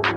आप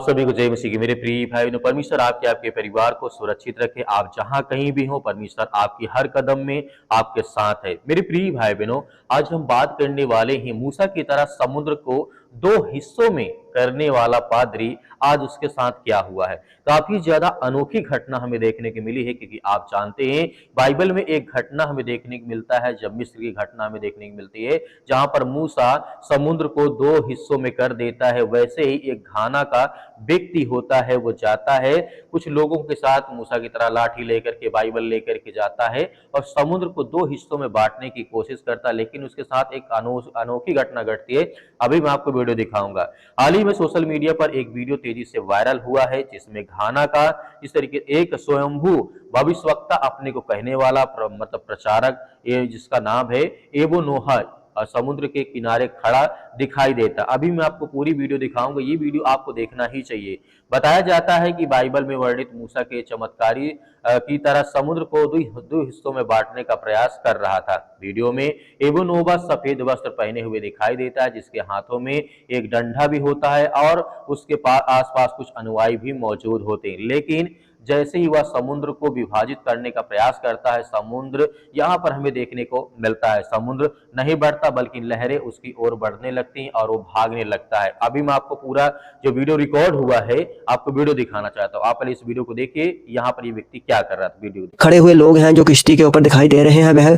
सभी को जय मसीह की। मेरे प्रिय भाई बहनों, परमेश्वर आपके परिवार को सुरक्षित रखे। आप जहां कहीं भी हो, परमेश्वर आपकी हर कदम में आपके साथ है। मेरे प्रिय भाई बहनों, आज हम बात करने वाले हैं मूसा की तरह समुद्र को दो हिस्सों में करने वाला पादरी, आज उसके साथ क्या हुआ है। काफी ज्यादा अनोखी घटना हमें देखने की मिली है, क्योंकि आप जानते हैं बाइबल में एक घटना हमें देखने को मिलता है, जब मिस्र की घटना हमें देखने को मिलती है, जहां पर मूसा समुद्र को दो हिस्सों में कर देता है। वैसे ही एक घाना का व्यक्ति होता है, वो जाता है कुछ लोगों के साथ, मूसा की तरह लाठी लेकर के, बाइबल लेकर के जाता है और समुद्र को दो हिस्सों में बांटने की कोशिश करता है। लेकिन उसके साथ एक अनोखी घटना घटती है। अभी मैं आपको वीडियो दिखाऊंगा। हाल ही में सोशल मीडिया पर एक वीडियो तेजी से वायरल हुआ है, जिसमें घाना का इस तरीके एक स्वयंभू भविष्यवक्ता, अपने को कहने वाला मतलब प्रचारक, ये जिसका नाम है एबो नोहा, समुद्र के किनारे खड़ा दिखाई देता। अभी मैं आपको पूरी वीडियो दिखाऊंगा, ये वीडियो आपको देखना ही चाहिए। बताया जाता है कि बाइबल में वर्णित मूसा के चमत्कारी की तरह समुद्र को दो हिस्सों में बांटने का प्रयास कर रहा था। वीडियो में एबो नोबा सफेद वस्त्र पहने हुए दिखाई देता है, जिसके हाथों में एक डंडा भी होता है और उसके आसपास कुछ अनुयायी भी मौजूद होते हैं। लेकिन जैसे ही वह समुद्र को विभाजित करने का प्रयास करता है, समुद्र यहाँ पर हमें देखने को मिलता है, समुद्र नहीं बढ़ता बल्कि लहरें उसकी ओर बढ़ने लगती हैं और वो भागने लगता है। अभी मैं आपको पूरा जो वीडियो रिकॉर्ड हुआ है, आपको वीडियो दिखाना चाहता हूँ। आप पहले इस वीडियो को देखिए, यहाँ पर ये व्यक्ति क्या कर रहा था। वीडियो खड़े हुए लोग हैं जो किश्ती के ऊपर दिखाई दे रहे हैं, वह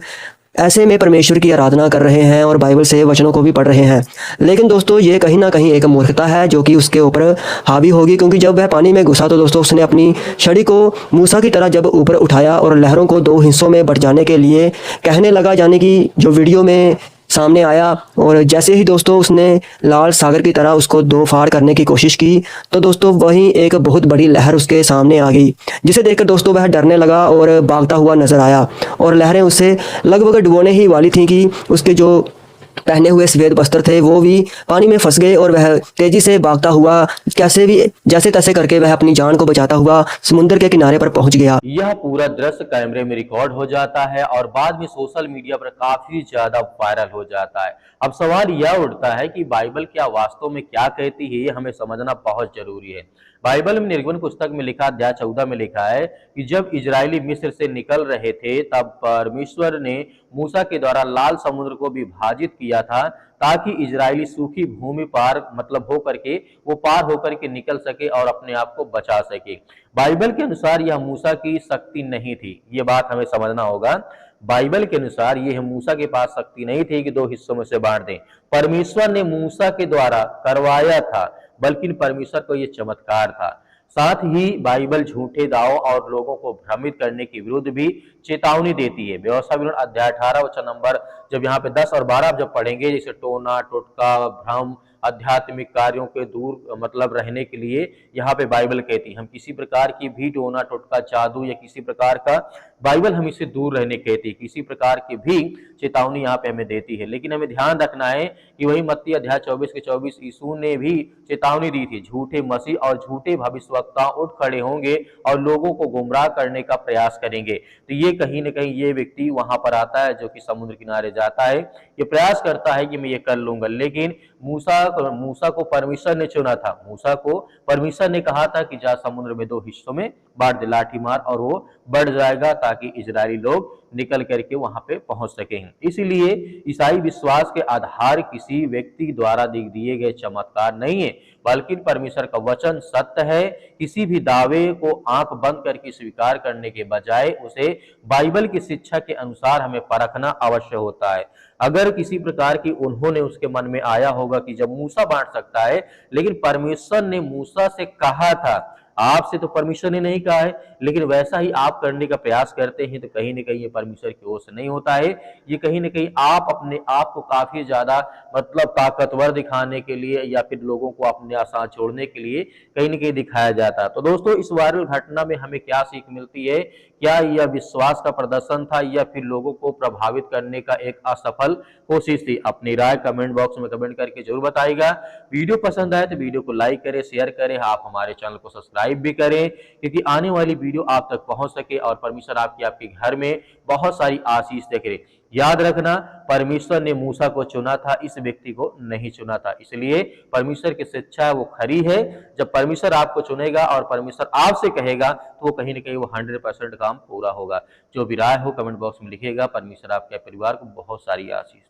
ऐसे में परमेश्वर की आराधना कर रहे हैं और बाइबल से वचनों को भी पढ़ रहे हैं। लेकिन दोस्तों, ये कहीं ना कहीं एक मूर्खता है जो कि उसके ऊपर हावी होगी, क्योंकि जब वह पानी में घुसा तो दोस्तों उसने अपनी छड़ी को मूसा की तरह जब ऊपर उठाया और लहरों को दो हिस्सों में बट जाने के लिए कहने लगा, यानी कि जो वीडियो में सामने आया, और जैसे ही दोस्तों उसने लाल सागर की तरह उसको दो फाड़ करने की कोशिश की, तो दोस्तों वहीं एक बहुत बड़ी लहर उसके सामने आ गई, जिसे देखकर दोस्तों वह डरने लगा और भागता हुआ नजर आया। और लहरें उसे लगभग डुबोने ही वाली थी कि उसके जो पहने हुए सफेद वस्त्र थे वो भी पानी में फंस गए और वह तेजी से भागता हुआ कैसे भी जैसे तैसे करके वह अपनी जान को बचाता हुआ समुद्र के किनारे पर पहुंच गया। यह पूरा दृश्य कैमरे में रिकॉर्ड हो जाता है और बाद में सोशल मीडिया पर काफी ज्यादा वायरल हो जाता है। अब सवाल यह उठता है कि बाइबल क्या वास्तव में क्या कहती है, ये हमें समझना बहुत जरूरी है। बाइबल में निर्गमन पुस्तक में लिखा, अध्याय 14 में लिखा है कि जब इजरायली मिस्र से निकल रहे थे, तब परमेश्वर ने मूसा के द्वारा लाल समुद्र को विभाजित किया था, ताकि इजरायली सूखी भूमि पार मतलब हो करके वो पार होकर के निकल सके और अपने आप को बचा सके। बाइबल के अनुसार यह मूसा की शक्ति नहीं थी, ये बात हमें समझना होगा। बाइबल के अनुसार यह मूसा के पास शक्ति नहीं थी कि दो हिस्सों में से बांट दें। परमेश्वर ने मूसा के द्वारा करवाया था, बल्कि परमेश्वर को यह चमत्कार था। साथ ही बाइबल झूठे दावों और लोगों को भ्रमित करने के विरुद्ध भी चेतावनी देती है। व्यवस्था विवरण अध्याय 18 वचन नंबर जब यहाँ पे 10 और 12 आप जब पढ़ेंगे, जैसे टोना टोटका भ्रम आध्यात्मिक कार्यों के दूर मतलब रहने के लिए यहाँ पे बाइबल कहती है। हम किसी प्रकार की भी टोना टोटका जादू या किसी प्रकार का, बाइबल हम इससे दूर रहने कहती है, किसी प्रकार की भी चेतावनी यहाँ पे हमें देती है। लेकिन हमें ध्यान रखना है कि वही मत्ती अध्याय 24 के 24 यीशु ने भी चेतावनी दी थी, झूठे मसीह और झूठे भविष्यवक्ता उठ खड़े होंगे और लोगों को गुमराह करने का प्रयास करेंगे। तो ये कहीं ना कहीं ये व्यक्ति वहां पर आता है, जो कि समुद्र किनारे जाता है, ये प्रयास करता है कि मैं ये कर लूंगा। लेकिन मूसा को परमेश्वर ने चुना था, मूसा को परमेश्वर ने कहा था कि जा समुद्र में दो हिस्सों में बांट दे, लाठी मार और वो बढ़ जाएगा, ताकि इजरायली लोग निकल करके वहां पे पहुंच सके। इसीलिए ईसाई विश्वास के आधार किसी व्यक्ति द्वारा दिए गए चमत्कार नहीं है, बल्कि परमेश्वर का वचन सत्य है। किसी भी दावे को आंख बंद करके स्वीकार करने के बजाय उसे बाइबल की शिक्षा के अनुसार हमें परखना अवश्य होता है। अगर किसी प्रकार की उन्होंने उसके मन में आया होगा कि जब मूसा बांट सकता है, लेकिन परमेश्वर ने मूसा से कहा था, आपसे तो परमेश्वर ने नहीं कहा है, लेकिन वैसा ही आप करने का प्रयास करते हैं, तो कहीं ना कहीं ये परमेश्वर की ओर से नहीं होता है। ये कहीं ना कहीं आप अपने आप को काफी ज्यादा मतलब ताकतवर दिखाने के लिए या फिर लोगों को अपने साथ छोड़ने के लिए कहीं ना कहीं दिखाया जाता है। तो दोस्तों, इस वायरल घटना में हमें क्या सीख मिलती है? क्या यह विश्वास का प्रदर्शन था या फिर लोगों को प्रभावित करने का एक असफल कोशिश थी? अपनी राय कमेंट बॉक्स में कमेंट करके जरूर बताइएगा। वीडियो पसंद आए तो वीडियो को लाइक करें, शेयर करें, आप हमारे चैनल को सब्सक्राइब भी करें, क्योंकि आने वाली वीडियो आप तक पहुंच सके और परमेश्वर आपके घर में बहुत सारी आशीष देखे। याद रखना, परमेश्वर ने मूसा को चुना था, इस व्यक्ति को नहीं चुना था। इसलिए परमेश्वर की शिक्षा वो खरी है। जब परमेश्वर आपको चुनेगा और परमेश्वर आपसे कहेगा तो वो कहीं ना कहीं वो 100% काम पूरा होगा। जो भी राय हो कमेंट बॉक्स में लिखिएगा। परमेश्वर आपके परिवार को बहुत सारी आशीष